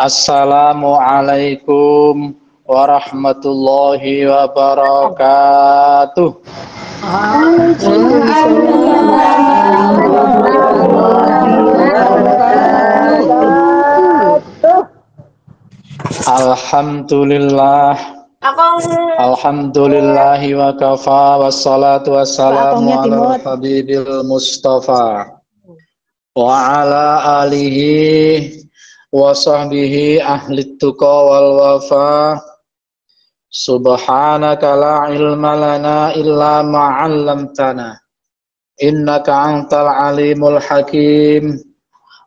Assalamualaikum warahmatullahi wabarakatuh. Alhamdulillah. Alhamdulillahi wa kafa wassalatu wassalamu ala habibil mustafa wa ala alihi wa sahbihi ahli tuqa wal wafa. Subhanaka la ilma lana illa ma 'allamtana innaka antal alimul hakim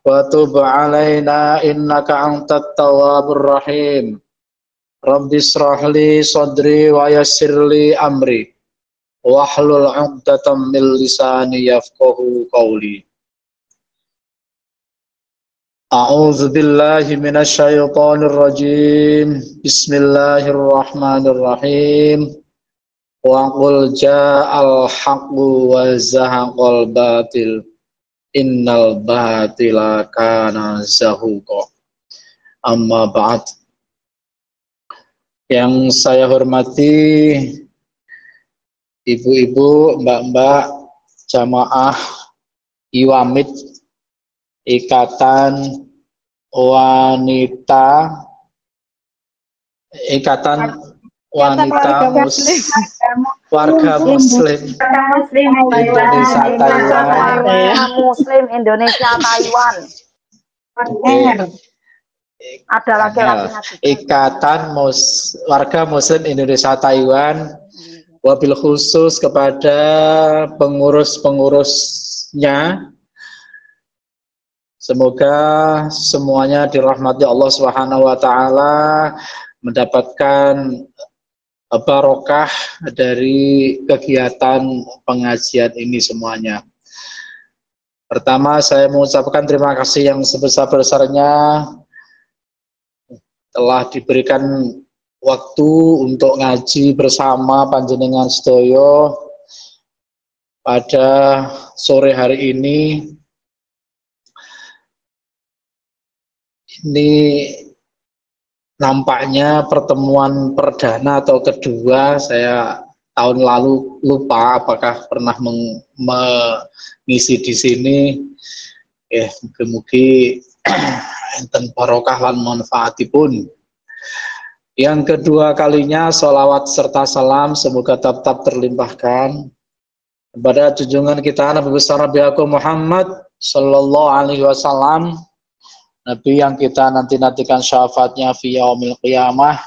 wa tub alaina innaka antat tawwabur rahim. Rabbi shrahli sadri wa yassirli amri wahlul 'uqdatam min lisani yafqahu qawli. A'udzu billahi minasy syaithanir rajim. Bismillahirrahmanirrahim. Wa qul ja'al haqqu wa zahaqal batil. Innal batila kana zahuqa. Amma ba'd. Yang saya hormati ibu-ibu, mbak-mbak, jamaah Iwamid Ikatan Wanita Muslim Warga Muslim Indonesia Taiwan. Muslim Indonesia Taiwan. Ada laki-laki. Ikatan Warga Muslim Indonesia Taiwan, wabil khusus kepada pengurus-pengurusnya. Semoga semuanya dirahmati Allah Subhanahu wa taala, mendapatkan barokah dari kegiatan pengajian ini semuanya. Pertama, saya mengucapkan terima kasih yang sebesar-besarnya telah diberikan waktu untuk ngaji bersama panjenengan sedoyo pada sore hari ini. Ini nampaknya pertemuan perdana atau kedua. Saya tahun lalu lupa apakah pernah mengisi di sini. Mugi-mugi enten barokah lan manfaatipun. Yang kedua kalinya sholawat serta salam semoga tetap terlimpahkan kepada junjungan kita Nabi besar Nabi Muhammad sallallahu alaihi wasallam, Nabi yang kita nanti-nantikan syafaatnya fi yaumil qiyamah.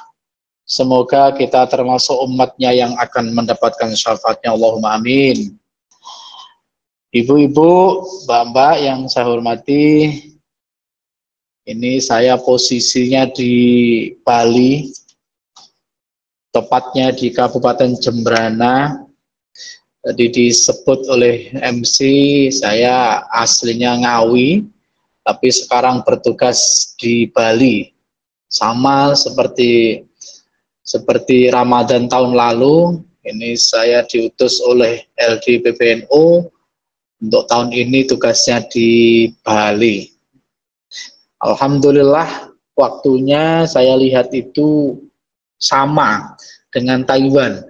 Semoga kita termasuk umatnya yang akan mendapatkan syafaatnya, Allahumma amin. Ibu-ibu, mbak-mbak yang saya hormati, ini saya posisinya di Bali, tepatnya di Kabupaten Jembrana. Tadi disebut oleh MC, saya aslinya Ngawi, tapi sekarang bertugas di Bali. Sama seperti Ramadan tahun lalu, ini saya diutus oleh LD PBNU untuk tahun ini tugasnya di Bali. Alhamdulillah waktunya saya lihat itu sama dengan Taiwan.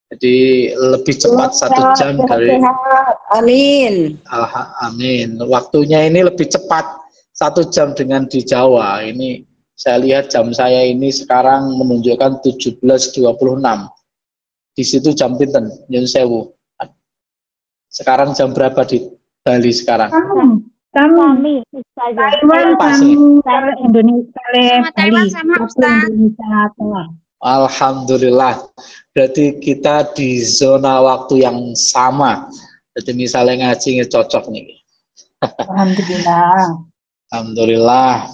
Jadi lebih cepat 1 jam dari. Amin. Amin. Waktunya ini lebih cepat 1 jam dengan di Jawa. Ini saya lihat jam saya ini sekarang menunjukkan 17.26. Di situ jam pinten, Nyun Sewu. Sekarang jam berapa di Bali sekarang? Kami Taiwan sama Indonesia Bali sama Indonesia Taiwan. Alhamdulillah. Berarti kita di zona waktu yang sama. Jadi misalnya ngaji cocok nih. Alhamdulillah. Alhamdulillah.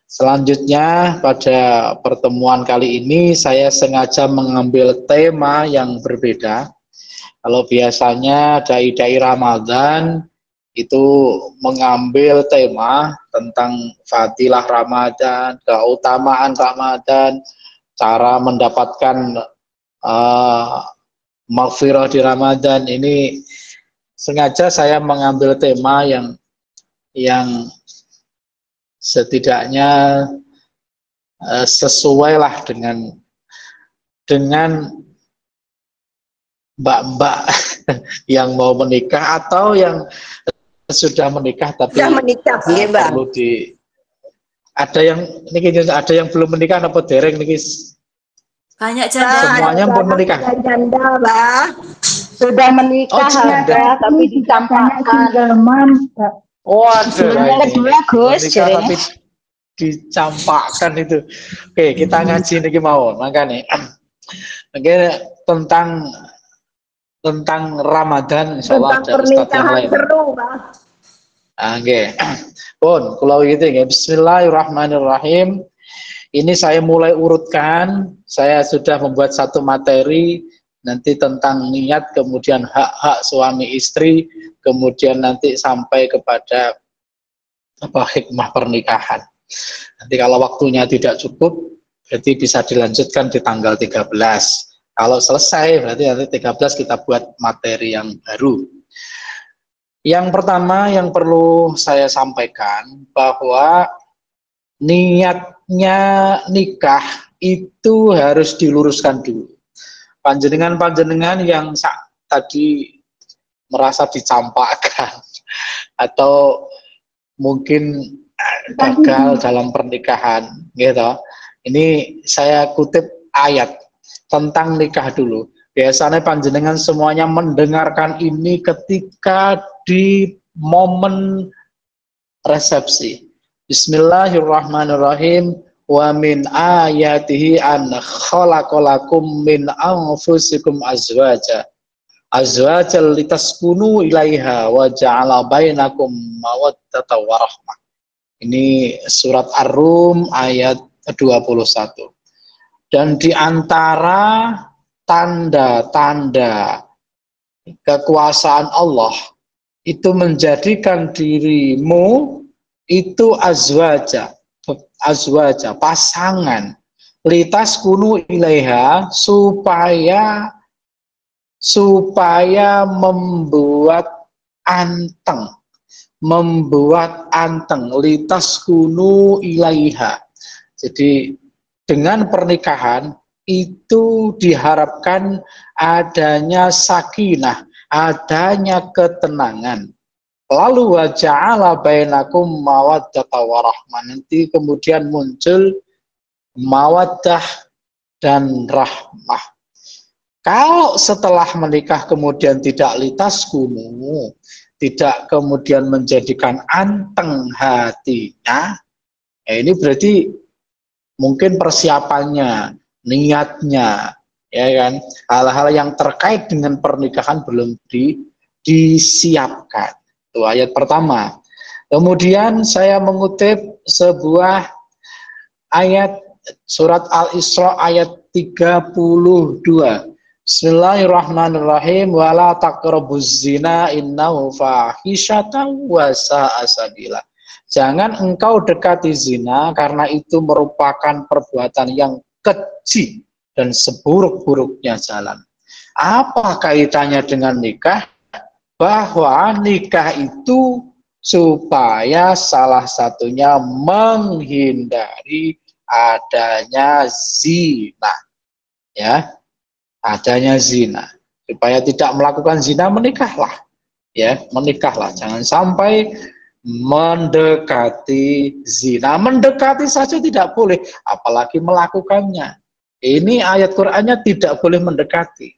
Selanjutnya pada pertemuan kali ini saya sengaja mengambil tema yang berbeda. Kalau biasanya dai-dai Ramadan itu mengambil tema tentang fadilah Ramadan, keutamaan Ramadan, cara mendapatkan maghfirah di Ramadan. Ini sengaja saya mengambil tema yang setidaknya sesuai lah dengan mbak-mbak yang mau menikah atau yang sudah menikah tapi Sudah menikah, iya, Bang. perlu ada yang belum menikah apa dereng niki? Banyak janda. Semuanya pun menikah. Janda, Bang. Sudah menikah, janda. tapi dicampakkan. Waduh, Ini bagus, menikah tapi dicampakkan itu. Oke, kita ngaji niki mawon, makanya tentang Ramadan insyaallah ada ustaz yang lain. Seru, Bang. Oke. Pun kula gitu ya. Bismillahirrahmanirrahim. Ini saya mulai urutkan, saya sudah membuat satu materi nanti tentang niat, kemudian hak-hak suami istri, kemudian nanti sampai kepada hikmah pernikahan. Nanti kalau waktunya tidak cukup, berarti bisa dilanjutkan di tanggal 13. Kalau selesai, berarti nanti 13 kita buat materi yang baru. Yang pertama yang perlu saya sampaikan bahwa niatnya nikah itu harus diluruskan dulu. Panjenengan yang tadi merasa dicampakkan atau mungkin gagal dalam pernikahan, gitu. Ini saya kutip ayat tentang nikah dulu. Biasanya panjenengan semuanya mendengarkan ini ketika di momen resepsi. Bismillahirrahmanirrahim. Wa min ayatihi an khalaqalakum min anfusikum azwaja litaskunu ilaiha wa ja'ala bainakum mawaddatan wa rahmah. Ini surat Ar-Rum ayat 21. Dan di antara tanda-tanda kekuasaan Allah itu menjadikan dirimu itu azwaja, pasangan, litas kunu ilaiha, supaya membuat anteng, litas kunu ilaiha. Jadi dengan pernikahan itu diharapkan adanya sakinah, adanya ketenangan. Lalu wa ja'ala bainakum mawaddata wa rahmah. Nanti kemudian muncul mawaddah dan rahmah. Kalau setelah menikah kemudian tidak litas kunu, tidak kemudian menjadikan anteng hatinya, ini berarti mungkin persiapannya, niatnya, ya kan, hal-hal yang terkait dengan pernikahan belum disiapkan. Itu ayat pertama. Kemudian saya mengutip sebuah ayat surat Al-Isra ayat 32. Bismillahirrahmanirrahim. Wala taqrabuz zina innahu fahisyatan wa sa'a sabila. Jangan engkau dekati zina karena itu merupakan perbuatan yang keji dan seburuk-buruknya jalan. Apa kaitannya dengan nikah? Bahwa nikah itu supaya salah satunya menghindari adanya zina, ya, adanya zina. Supaya tidak melakukan zina, menikahlah, ya, menikahlah. Jangan sampai mendekati zina. Mendekati saja tidak boleh, apalagi melakukannya. Ini ayat Qur'annya tidak boleh mendekati.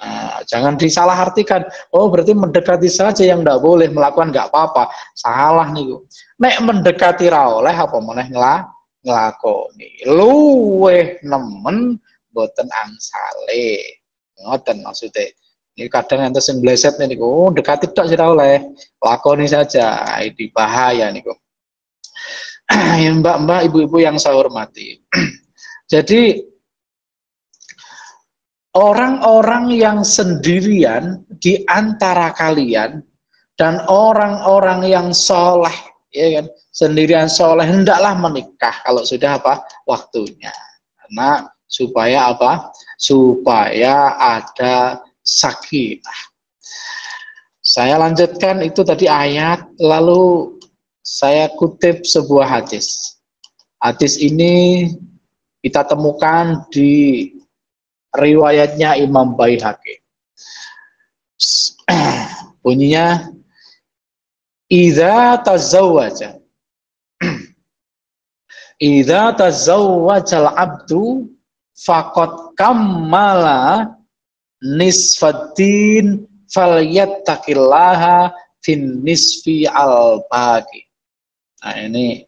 Nah, jangan disalahartikan. Oh, berarti mendekati saja yang tidak boleh, melakukan nggak apa-apa. Salah nih. Nek mendekati ra oleh apa meneh nglakoni. Luweh nemen boten angsale. Ngoten maksudnya. Ini kadang entes sing bleset niku, dekati tok sira oleh, lakoni saja. Ini bahaya niku. Ya, mbak-mbak, ibu-ibu yang saya hormati. Jadi orang-orang yang sendirian di antara kalian dan orang-orang yang soleh, ya kan, sendirian soleh hendaklah menikah kalau sudah apa waktunya, karena supaya apa? Supaya ada sakinah. Saya lanjutkan itu tadi ayat, lalu saya kutip sebuah hadis. Hadis ini kita temukan di riwayatnya Imam Baihaqi. Bunyinya idza tazawwaja idza abdu faqad kammala nisfaddin falyattaqillaha fin nisfi al-baqi. Nah ini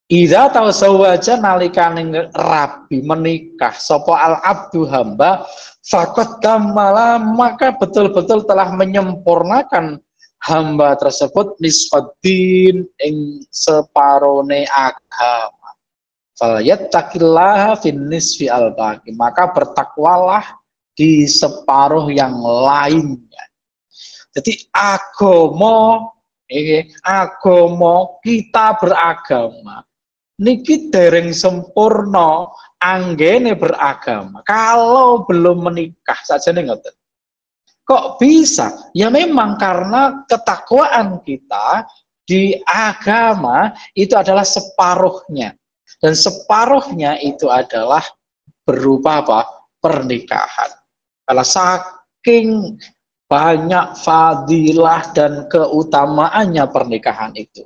idza tazawwaja nalikane rabi menikah sapa al-abdu hamba faqad kammala maka betul-betul telah menyempurnakan hamba tersebut nisfaddin ing separone agama. Falyattaqillaha fin nisfi al-baqi maka bertakwalah di separuh yang lainnya. Jadi agama kita beragama niki dereng sempurna anggene beragama kalau belum menikah saja nih ngoten. Kok bisa? Ya memang karena ketakwaan kita di agama itu adalah separuhnya dan separuhnya itu adalah berupa apa? Pernikahan. Kalau saking banyak fadilah dan keutamaannya pernikahan itu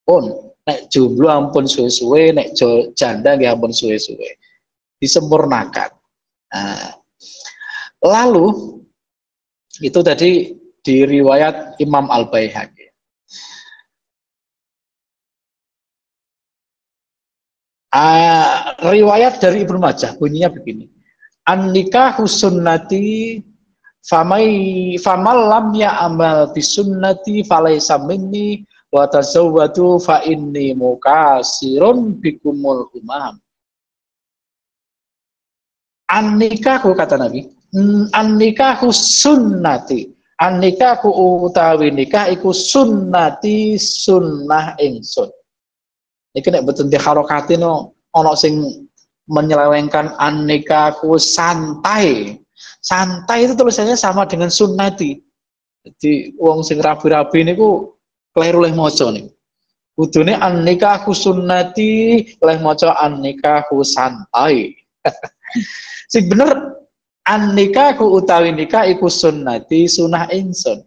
pun nek jomblo ampun suwe-suwe, nek janda nggih ampun suwe-suwe disempurnakan. Nah, lalu itu tadi di riwayat Imam Al-Baihaqi. Riwayat dari Ibnu Majah bunyinya begini. An-nikahu sunnati famal lam ya'mal bisunnati falaysa minni wa tazawwadu fa inni mukasirun bikumul umam. An-nikahu kata Nabi, an-nikahu sunnati. An-nikahu utawi nikah iku sunnati sunnah ingsun. Iki nek mboten diharokati no ana sing menyelewengkan an-nikahu santai. Santai itu tulisannya sama dengan sunnati. Jadi wong sing rabi-rabi niku kleru leh maca niku. Kudune an-nikahu sunnati leh maca an-nikahu santai. Sing bener an-nikahu utawi nikah iku sunnati sunah ingsun.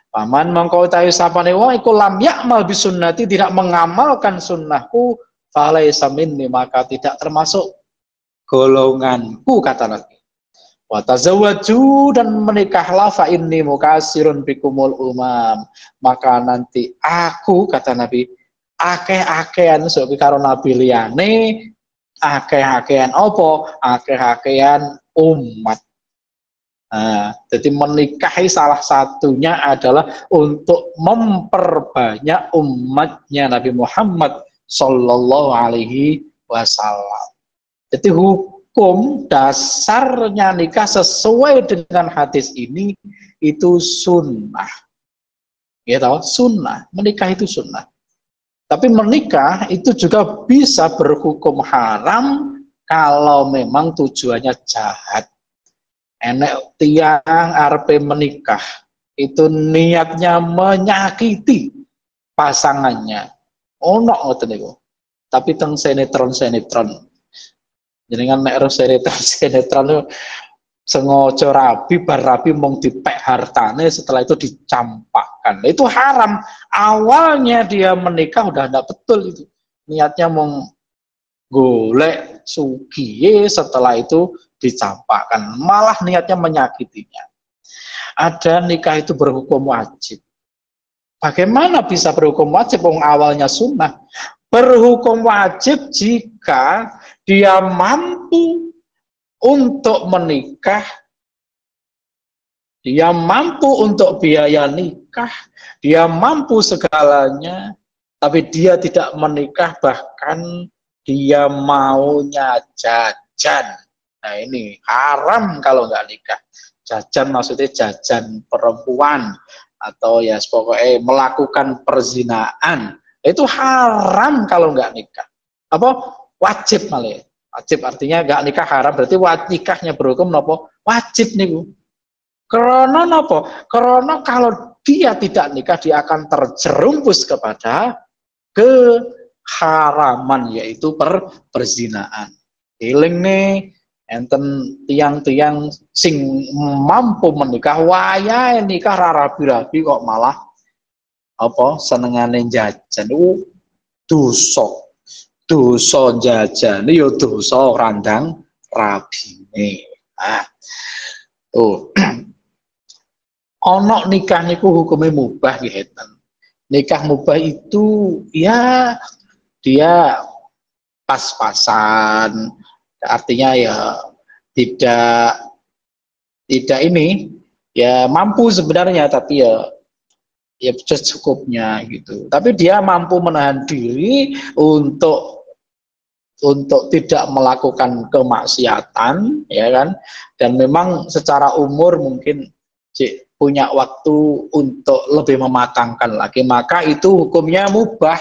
Paman mongko utawi sapane wong iku lam ya'mal bisunnati tidak mengamalkan sunnahku falaisa minni maka tidak termasuk golonganku kata Nabi. Wa tazawwaju dan menikahlah fa inni mukasirun bikumul umam maka nanti aku kata Nabi akeh-akehan sok karo nabi liyane akeh-akehan apa akeh-akehan umat. Nah, jadi menikahi salah satunya adalah untuk memperbanyak umatnya Nabi Muhammad Sallallahu Alaihi Wasallam. Jadi hukum dasarnya nikah sesuai dengan hadis ini itu sunnah. Ya tahu, sunnah. Menikah itu sunnah. Tapi menikah itu juga bisa berhukum haram kalau memang tujuannya jahat. Enek tiang arepe menikah itu niatnya menyakiti pasangannya. Ono ngoten niku. Tapi teng sinetron. Jenengan nek sinetron itu sengaja rabi bar rabi mung dipek hartane setelah itu dicampakkan. Itu haram. Awalnya dia menikah udah enggak betul itu. Niatnya mung golek sugiye setelah itu dicampakkan, malah niatnya menyakitinya. Ada nikah itu berhukum wajib. Bagaimana bisa berhukum wajib? Wong awalnya sunnah. Berhukum wajib jika dia mampu untuk menikah, dia mampu untuk biaya nikah, dia mampu segalanya, tapi dia tidak menikah, bahkan dia maunya jajan. Nah ini haram kalau nggak nikah. Jajan maksudnya jajan perempuan atau ya pokoknya melakukan perzinaan. Itu haram kalau nggak nikah. Apa? Wajib malah. Wajib artinya nggak nikah haram berarti nikahnya berhukum nopo? Wajib nih. Karena nopo? Karena kalau dia tidak nikah dia akan terjerumus kepada haraman, yaitu perzinaan. Eling nih enten tiang-tiang sing mampu menikah wayahe nikah rabi-rabi kok malah apa senengane jajan. Dosa jajan yo dosa randang rabine. Ah tuh ono nikah niku hukumnya mubah gitu. Nikah mubah itu ya dia pas-pasan, artinya ya tidak ini ya mampu sebenarnya, tapi ya secukupnya gitu. Tapi dia mampu menahan diri untuk tidak melakukan kemaksiatan, ya kan? Dan memang secara umur mungkin punya waktu untuk lebih mematangkan lagi, maka itu hukumnya mubah.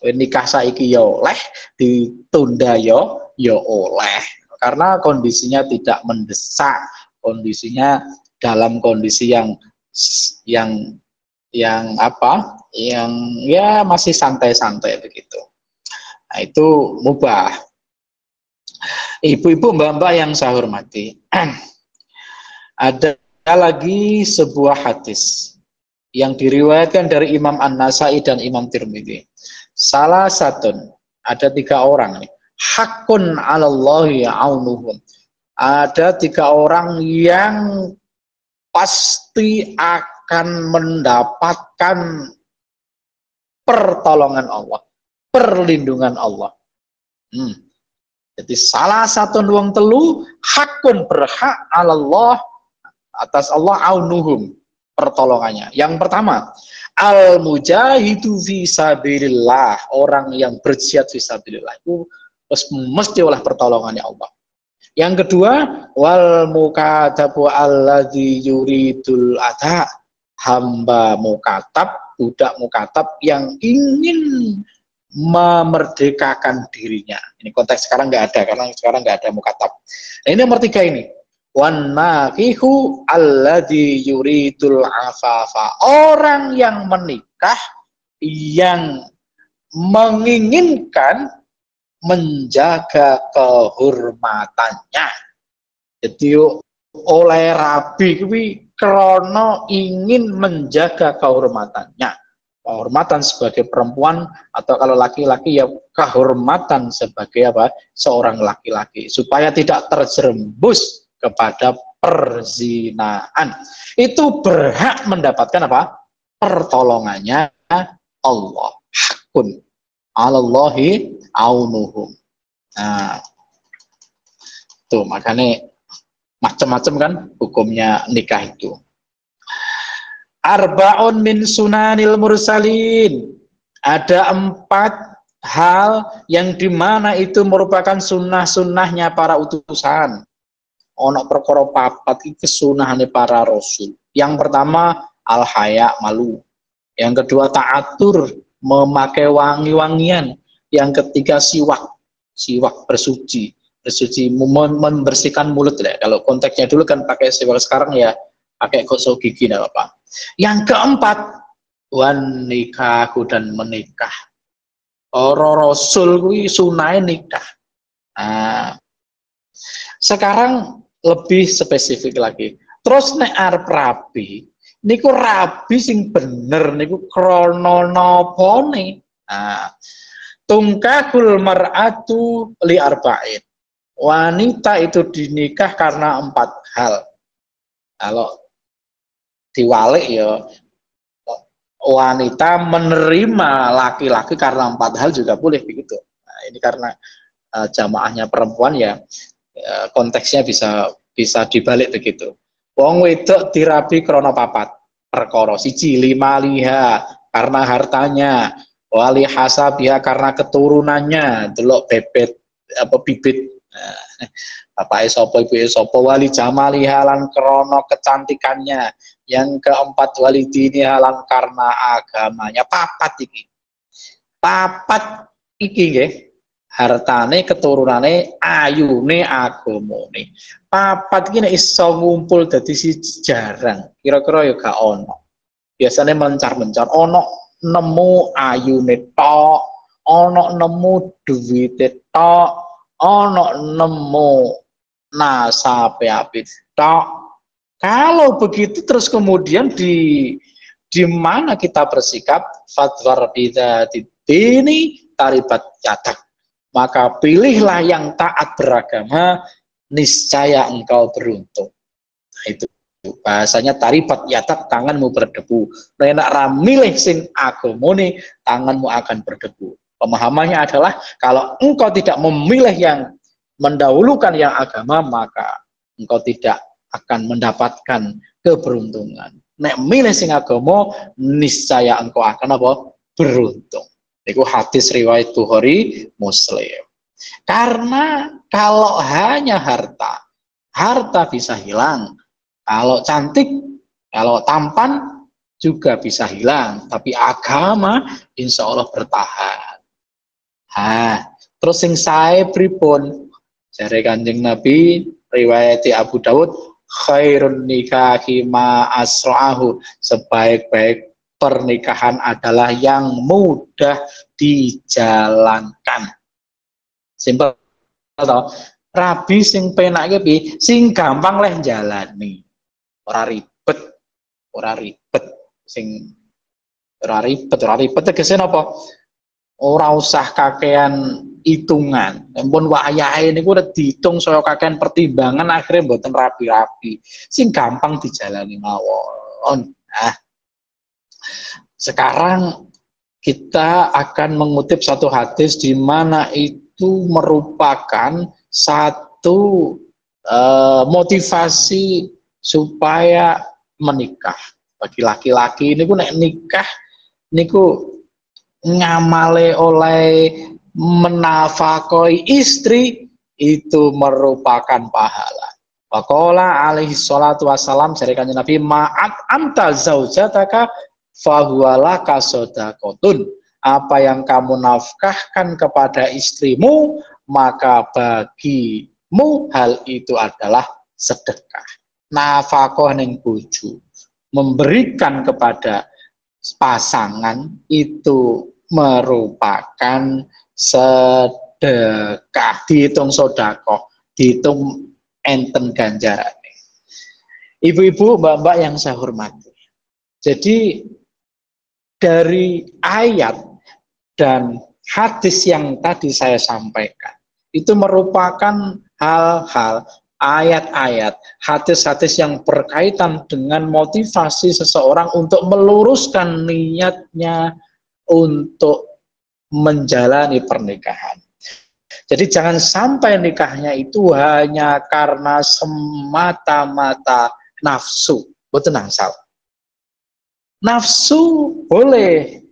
Nikah saiki ya oleh, ditunda ya oleh, karena kondisinya tidak mendesak, kondisinya dalam kondisi yang apa, yang ya masih santai-santai begitu. Nah, itu mubah. Ibu-ibu, mbak-mbak yang saya hormati, ada lagi sebuah hadis yang diriwayatkan dari Imam An-Nasai dan Imam Tirmidzi. Salah satu, ada 3 orang nih, hakun 'alallahi aunuhum. Ada 3 orang yang pasti akan mendapatkan pertolongan Allah, perlindungan Allah. Jadi salah satu wong telu hakun berhak 'alallah atas Allah aunuhum, pertolongannya. Yang pertama, al-mujahidu fi sabilillah, orang yang berjihad fi sabilillah itu mesti oleh pertolongannya Allah. Yang kedua, wal mukatabu alladzi yuridul adha, hamba mukatab, budak mukatab yang ingin memerdekakan dirinya. Ini konteks sekarang nggak ada, karena sekarang nggak ada mukatab. Nah, ini nomor 3 ini. Wan nakihu alladzi yuridul afafa, orang yang menikah yang menginginkan menjaga kehormatannya. Jadi oleh rabi kuwi krana ingin menjaga kehormatannya. Kehormatan sebagai perempuan, atau kalau laki-laki ya kehormatan sebagai apa? Seorang laki-laki, supaya tidak terjerembus kepada perzinaan. Itu berhak mendapatkan apa? Pertolongannya Allah. Hakun 'alallahi aunuhum. Nah, tuh makanya macam-macam kan hukumnya nikah itu. Arba'un min sunanil mursalin. Ada 4 hal yang dimana itu merupakan sunnah-sunnahnya para utusan. Ono perkara 4 iki sunahane para rasul. Yang pertama al-haya, malu. Yang kedua ta'atur, memakai wangi-wangian. Yang ketiga siwak bersuci, membersihkan mulut ya. Kalau konteksnya dulu kan pakai siwak, sekarang ya pakai gosok gigi enggak apa-apa. Yang keempat, wan nikahu, dan menikah. Para rasul kuwi sunahe nikah. Nah, sekarang lebih spesifik lagi. Terus nek arep rabi, niku rabi sing bener niku krana napane. Nah, tungkahul mar'atu li arba'in. Wanita itu dinikah karena 4 hal. Kalau diwalik ya wanita menerima laki-laki karena 4 hal juga boleh begitu. Nah, ini karena jamaahnya perempuan ya, konteksnya bisa dibalik begitu. Wong wedok dirabi krana 4 perkara. 1, lima liha, karena hartanya, wali hasabiha, karena keturunannya, delok bebet apa bibit bapak sapa ibu sapa, wali jamaliha, lan krana kecantikannya. Yang keempat, wali dini, lan karena agamanya. 4 iki. 4 iki nggih. Hartane, keturunane, ayune, agamane. 4 iki nek iso ngumpul dadi siji jarang. Kira-kira ya gak ono. Biasanya mencar-mencar ono nemu ayune tok, ana nemu duwit tok, ana nemu nasabe apik tok. Kalau begitu terus kemudian di mana kita bersikap fadwar bidzati dini taribat yadak. Maka pilihlah yang taat beragama, niscaya engkau beruntung. Nah, itu bahasanya taribat yadak, tanganmu berdebu. Nek ra milih sing agamane, tanganmu akan berdebu. Pemahamannya adalah kalau engkau tidak memilih yang mendahulukan yang agama, maka engkau tidak akan mendapatkan keberuntungan. Nek milih sing agama, niscaya engkau akan apa? Beruntung. Itu hadis riwayat Bukhari Muslim. Karena kalau hanya harta, harta bisa hilang. Kalau cantik, kalau tampan juga bisa hilang. Tapi agama insya Allah bertahan. Terus sing sae pripun? Jare Kanjeng Nabi riwayat Abu Dawud, khairun nikahi ma asra'ahu, sebaik-baik pernikahan adalah yang mudah dijalankan. Simpel toh. Rabi sing penake piye? Sing gampang leh jalani. Ora ribet, ora ribet. Sing ora ribet tegese napa? Ora usah kakean hitungan. Ampun wayahe niku udah dihitung saya kakean pertimbangan, akhirnya mboten rapi-rapi. Sing gampang dijalani mawon. Sekarang kita akan mengutip satu hadis di mana itu merupakan satu motivasi supaya menikah. Bagi laki-laki ini nek nikah niku ngamale oleh menafakoi istri itu merupakan pahala. Waqala alaihi salatu wassalam, dari Kanjeng Nabi, ma'at anta zaujataka fahuwalaka sodakotun. Apa yang kamu nafkahkan kepada istrimu, maka bagimu hal itu adalah sedekah. Nafkah ning bojo, memberikan kepada pasangan itu merupakan sedekah, dihitung sodakoh, dihitung enten ganjarannya. Ibu-ibu, mbak-mbak yang saya hormati, jadi dari ayat dan hadis yang tadi saya sampaikan itu merupakan hal-hal, ayat-ayat, hadis-hadis yang berkaitan dengan motivasi seseorang untuk meluruskan niatnya untuk menjalani pernikahan. Jadi jangan sampai nikahnya itu hanya karena semata-mata nafsu, betul nangsal. Nafsu boleh,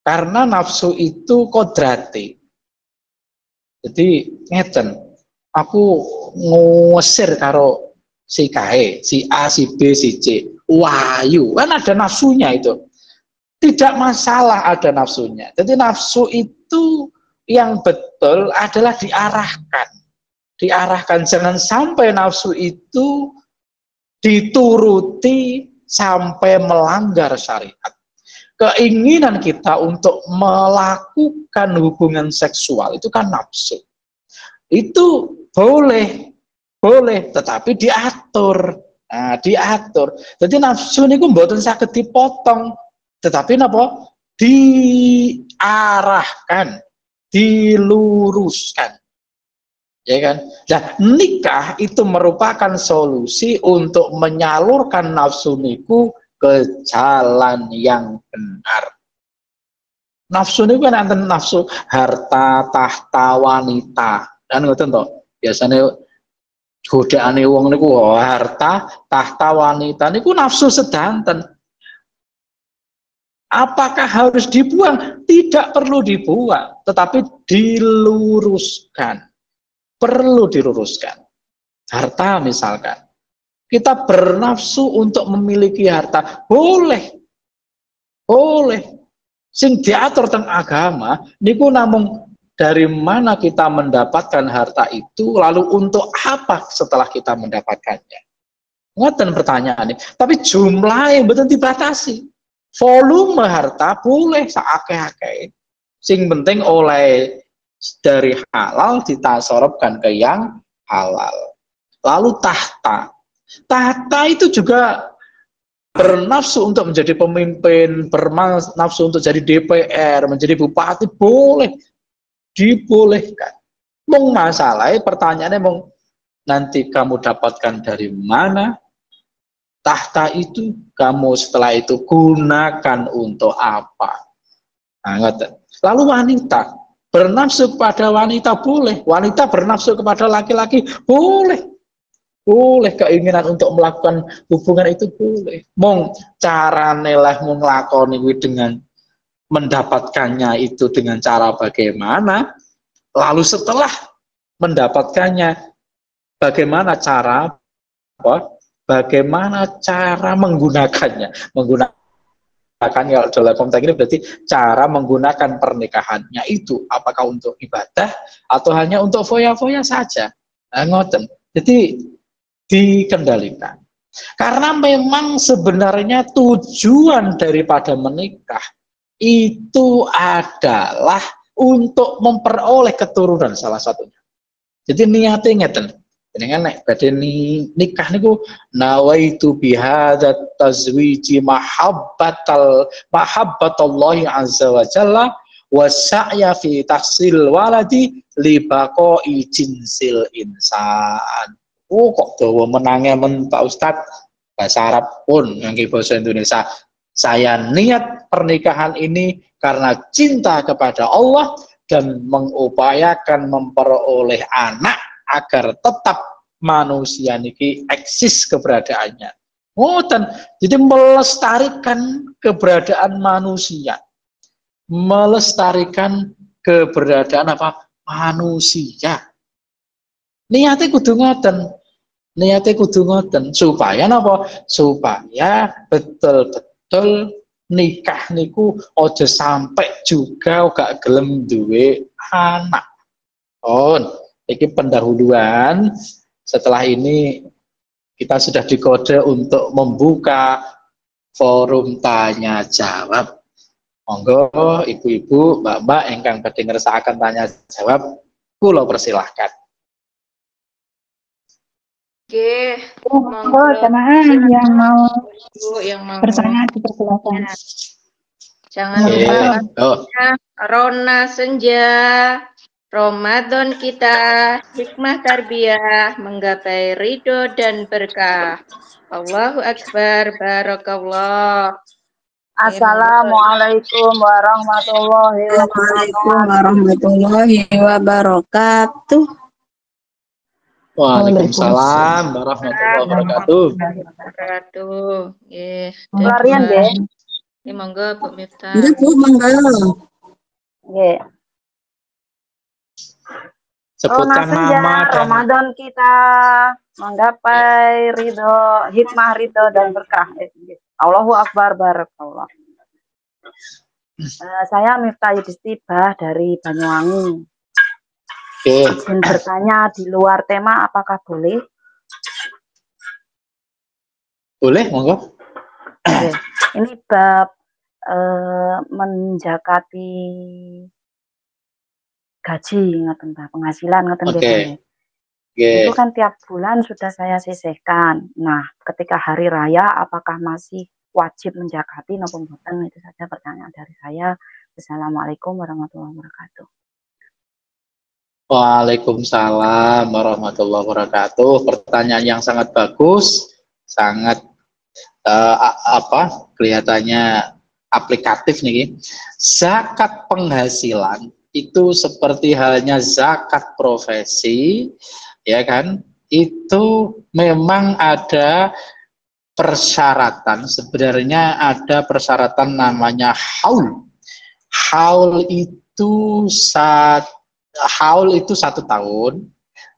karena nafsu itu kodrati. Jadi ngeten, aku ngusir karo si kae, si A, si B, si C, wahyu, kan ada nafsunya itu. Tidak masalah ada nafsunya. Jadi nafsu itu yang betul adalah diarahkan. Diarahkan, jangan sampai nafsu itu dituruti sampai melanggar syariat. Keinginan kita untuk melakukan hubungan seksual itu kan nafsu. Itu boleh, tetapi diatur. Nah, diatur. Jadi nafsu ini mboten saged dipotong, tetapi napa? Diarahkan, diluruskan. Ya kan? Nah, nikah itu merupakan solusi untuk menyalurkan nafsu niku ke jalan yang benar. Nafsu niku kan enten nafsu harta, tahta, wanita. Kan ngoten to. Biasanya godaane wong niku harta, tahta, wanita niku nafsu sedanten. Apakah harus dibuang? Tidak perlu dibuang, tetapi diluruskan. Perlu diluruskan. Harta misalkan, kita bernafsu untuk memiliki harta, boleh. Sing diatur teng agama niku namung dari mana kita mendapatkan harta itu, lalu untuk apa setelah kita mendapatkannya. Ngoten pertanyaannya. Tapi jumlah yang betul dibatasi. Volume harta boleh seakeh-akeh. Sing penting oleh dari halal ditasorobkan ke yang halal. Lalu tahta. Tahta itu juga bernafsu untuk menjadi pemimpin, bernafsu untuk jadi DPR, menjadi bupati, boleh, dibolehkan. Mung masalahnya pertanyaannya mung nanti kamu dapatkan dari mana? Tahta itu kamu setelah itu gunakan untuk apa? Nah, lalu wanita bernafsu kepada wanita boleh, wanita bernafsu kepada laki-laki boleh, boleh keinginan untuk melakukan hubungan itu boleh. Mong cara nelah mong lakoni dengan mendapatkannya itu dengan cara bagaimana? Lalu setelah mendapatkannya bagaimana cara apa? Bagaimana cara menggunakannya? Menggunakan kalau dalam konteks ini berarti cara menggunakan pernikahannya itu apakah untuk ibadah atau hanya untuk foya-foya saja. Nah, ngoten. Jadi dikendalikan. Karena memang sebenarnya tujuan daripada menikah itu adalah untuk memperoleh keturunan salah satunya. Jadi niatnya ngeten. Dengan nek badhe nikah niku nawaitu bihadza tazwiji mahabbatallahi azza wa jalla wa sa'ya fi tahsil waladi li baqai jinsil insan. Oh kok dawa menange men Pak Ustad, bahasa Arab pun ngangge bahasa Indonesia. Saya niat pernikahan ini karena cinta kepada Allah dan mengupayakan memperoleh anak agar tetap manusia niki eksis keberadaannya. Ngoten. Jadi melestarikan keberadaan manusia. Melestarikan keberadaan apa? Manusia. Niatnya kudu ngoten. Niatnya kudu ngoten supaya napa? Supaya betul-betul nikah niku ojo sampai juga gak gelem duwe anak. Oh, ini pendahuluan. Setelah ini kita sudah dikode untuk membuka forum tanya jawab. Monggo ibu-ibu, mbak-mbak ingkang badhe ngersakaken tanya jawab, kula persilahkan. Oke, Monggo jamaah yang mau bertanya dipersilakan. Jangan lupa Rona Senja. Ramadan kita hikmah tarbiyah menggapai ridho dan berkah. Allahu Akbar, barakallah. Assalamualaikum warahmatullahi wabarakatuh. Waalaikumsalam warahmatullahi wabarakatuh. Pelarian deh. Ini monggo Bu Miftah. Ini Bu monggo. Nggih. Sebutkan nama dan Ramadan kita menggapai ridho, hikmah ridho dan berkah. Allahu Akbar, barakallah. Saya Miftah Yudhistibah dari Banyuwangi. Izin bertanya di luar tema, apakah boleh? Boleh, monggo. Ini bab menjakati gaji, ngoten penghasilan, ngoten Itu kan tiap bulan sudah saya sisihkan. Nah, ketika hari raya apakah masih wajib menjakati napa mboten? Itu saja pertanyaan dari saya. Assalamualaikum warahmatullahi wabarakatuh. Waalaikumsalam warahmatullahi wabarakatuh. Pertanyaan yang sangat bagus, sangat kelihatannya aplikatif nih. Zakat penghasilan itu seperti halnya zakat profesi, ya kan? Itu memang ada persyaratan. Sebenarnya ada persyaratan namanya haul. Haul itu 1 tahun.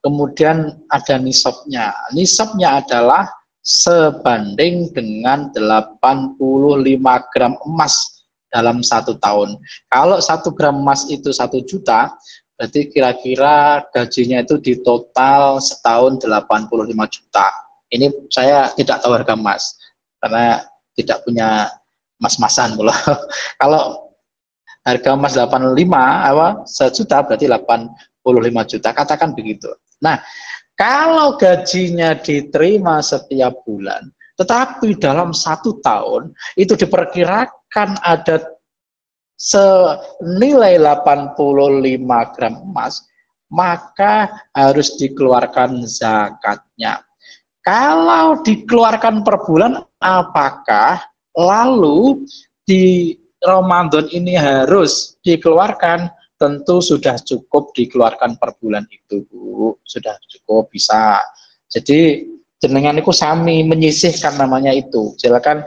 Kemudian ada nisabnya. Nisabnya adalah sebanding dengan 85 gram emas dalam 1 tahun. Kalau 1 gram emas itu 1 juta, berarti kira-kira gajinya itu di total setahun 85 juta. Ini saya tidak tahu harga emas, karena tidak punya emas-emasan pula. Kalau harga emas 85 sejuta berarti 85 juta, katakan begitu. Nah, kalau gajinya diterima setiap bulan, tetapi dalam 1 tahun itu diperkirakan ada senilai 85 gram emas, maka harus dikeluarkan zakatnya. Kalau dikeluarkan per bulan, apakah lalu di Ramadan ini harus dikeluarkan? Tentu sudah cukup dikeluarkan per bulan itu, Bu. Sudah cukup bisa. Jadi jenengan itu sami menyisihkan namanya itu. Silakan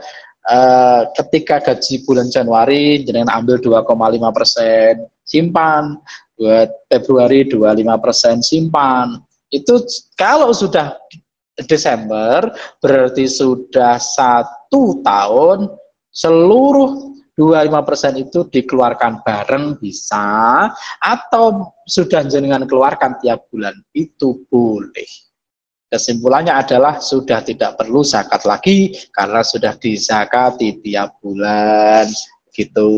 ketika gaji bulan Januari jenengan ambil 2,5% simpan, buat Februari 25% simpan. Itu kalau sudah Desember berarti sudah 1 tahun, seluruh 25% itu dikeluarkan bareng bisa, atau sudah jenengan keluarkan tiap bulan itu boleh. Kesimpulannya adalah sudah tidak perlu zakat lagi karena sudah dizakati tiap bulan. Gitu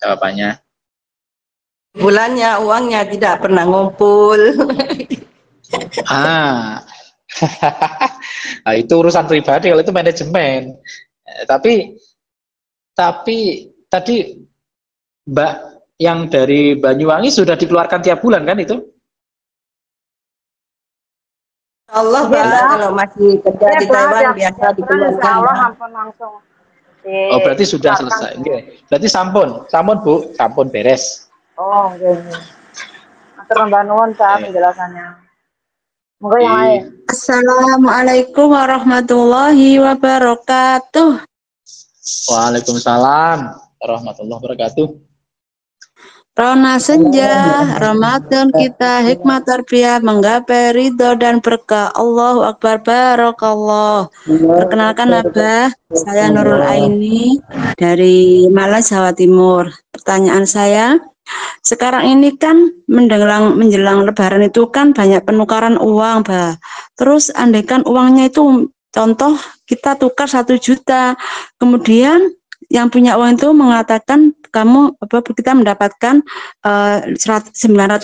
jawabannya. Bulannya uangnya tidak pernah ngumpul. Nah, itu urusan pribadi, kalau itu manajemen. Tapi tadi Mbak yang dari Banyuwangi sudah dikeluarkan tiap bulan kan itu? Allah, kalau masih kerja di Taiwan biasa dikeluarkan. Allah langsung. Oh, berarti sudah selesai. Berarti sampun Bu, sampun beres. Oh, oke. Matur nuwun penjelasannya. Monggo yang lain. Assalamualaikum warahmatullahi wabarakatuh. Waalaikumsalam warahmatullahi wabarakatuh. Rona senja, Ramadan kita hikmat tarbiyah menggapai ridho dan berkah. Allahu Akbar, Barakallah. Perkenalkan Abah, saya Nurul Aini dari Malang, Jawa Timur. Pertanyaan saya, sekarang ini kan menjelang Lebaran itu kan banyak penukaran uang, Bah. Terus andaikan uangnya itu contoh kita tukar 1 juta, kemudian yang punya uang itu mengatakan kita mendapatkan 950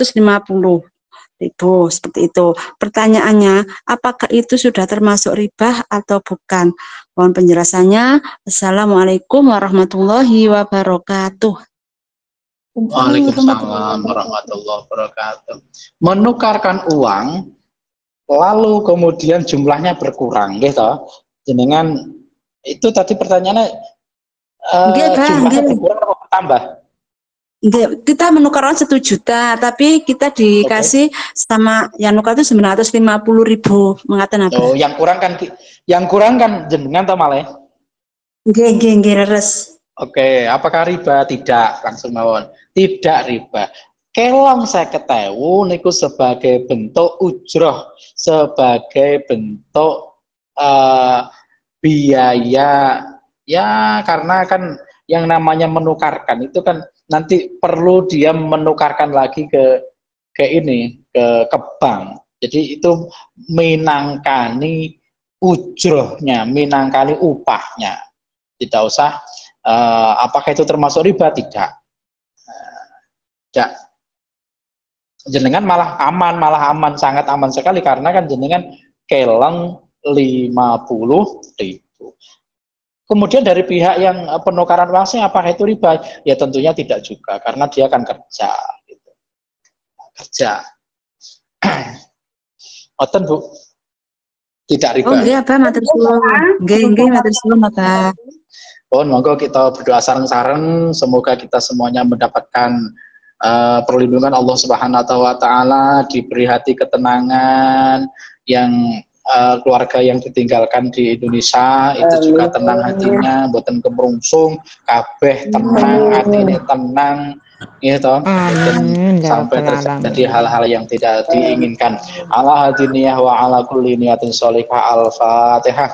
ribu seperti itu. Pertanyaannya, apakah itu sudah termasuk riba atau bukan? Mohon penjelasannya. Assalamualaikum warahmatullahi wabarakatuh. Waalaikumsalam warahmatullahi wabarakatuh. Menukarkan uang lalu kemudian jumlahnya berkurang, gitu. Jenengan itu tadi pertanyaannya jumlahnya berkurang atau bertambah? Kita menukar uang 1 juta, tapi kita dikasih sama yang nukar itu 950 ribu, mengatakan apa? Oh, yang kurang kan jenengan atau malah? Nggih, res. Oke, apakah riba? Tidak, langsung mawon. Tidak riba. Kelong 50.000 niku sebagai bentuk ujroh, sebagai bentuk biaya. Ya, karena kan yang namanya menukarkan itu kan nanti perlu dia menukarkan lagi ke bank. Jadi itu minangkani ujrohnya, minangkani upahnya. Tidak usah apakah itu termasuk riba? Tidak. Tidak. Jenengan malah aman, sangat aman sekali karena kan jenengan keleng 50.000. Kemudian dari pihak yang penukaran uangnya apakah itu riba? Ya tentunya tidak juga karena dia akan kerja. Gitu. Kerja. Oten Bu, tidak riba. Oh iya Pak, matur suwun. Nggih, matur suwun Pak. Oh, monggo kita berdoa sareng-sareng semoga kita semuanya mendapatkan perlindungan Allah Subhanahu wa taala, diberi hati ketenangan, yang keluarga yang ditinggalkan di Indonesia itu juga tenang hatinya, mboten kemerungsung, kabeh tenang, hatinya tenang, gitu. Sampai terjadi hal-hal yang tidak diinginkan. Ala hadiniyah wa ala kulli niyatin sholihah. Al-Fatihah.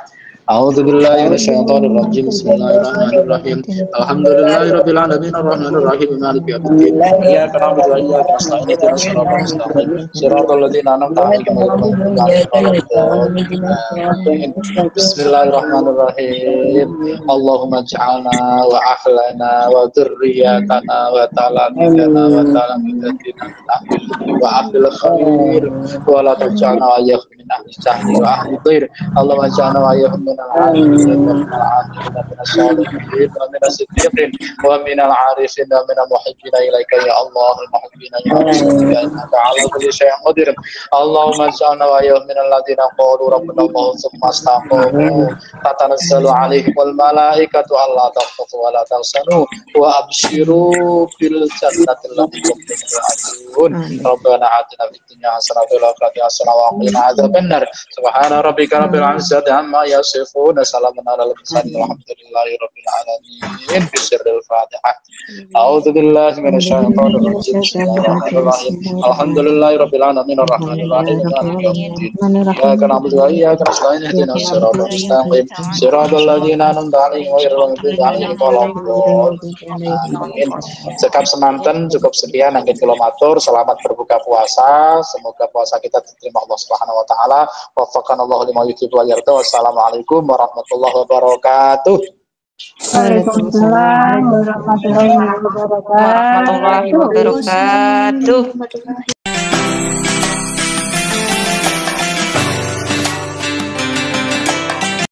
A'udzubillahi minasyaitonir rajim. Bismillahirrahmanirrahim. Alhamdulillahirabbil alamin arrahmanir rahim maliki yaumiddin. Iyyaka na'budu wa iyyaka nasta'in ihdinas siratal mustaqim. Siratal ladzina an'amta 'alaihim ghairil maghdubi 'alaihim waladdallin. Bismillahirrahmanirrahim. Allahumma ij'alna wa ahlana wa dzurriyyatana wa talamidana wa talamidatina min ahlil wa ahlil khair wa la taj'alna wa iyyakum min ahli jahli wa ahli dhair. Allahumma ij'alna wa iyyakum min al-'alimin wa min al-'amilin wa min as-salihin wa min as-siddiqin wa min al-'arifin wa min al-muhibbin ilaika ya Allah al-muhibbin ya Allah innaka 'ala kulli shay'in qadir. Allahumma ij'alna wa iyyakum min alladhina qalu rabbuna Allah tsumma istaqamu tatanazzalu 'alaihim wal malaikatu alla takhfu wa la tahzanu wa abshiru bil jannati allati kuntum tu'adun. Rabbana atina fid dunya hasanatan wa fil akhirati hasanatan wa qina adzabannar. Subhana rabbika rabbil 'izzati amma yasifun, salamun 'alal mursalin walhamdulillahi rabbil alamin. Bismillahil Fatihah. A'udzu billahi minasyaitonir rajim. Bismillahirrahmanirrahim. Alhamdulillahi rabbil alamin arrahmanir rahim maliki yaumiddin. Iyyaka na'budu wa iyyaka nasta'in ihdinas siratal mustaqim. Siratal ladzina an'amta 'alaihim ghairil maghdubi 'alaihim waladdallin. Sekap semanten cukup sekian anggen kula matur. Selamat berbuka puasa. Semoga puasa kita diterima Allah Subhanahu wa taala. Waffaqanallahu lima yuhibbu wa yarda. Wassalamualaikum warahmatullahi wabarakatuh. Waalaikumsalam warahmatullahi wabarakatuh.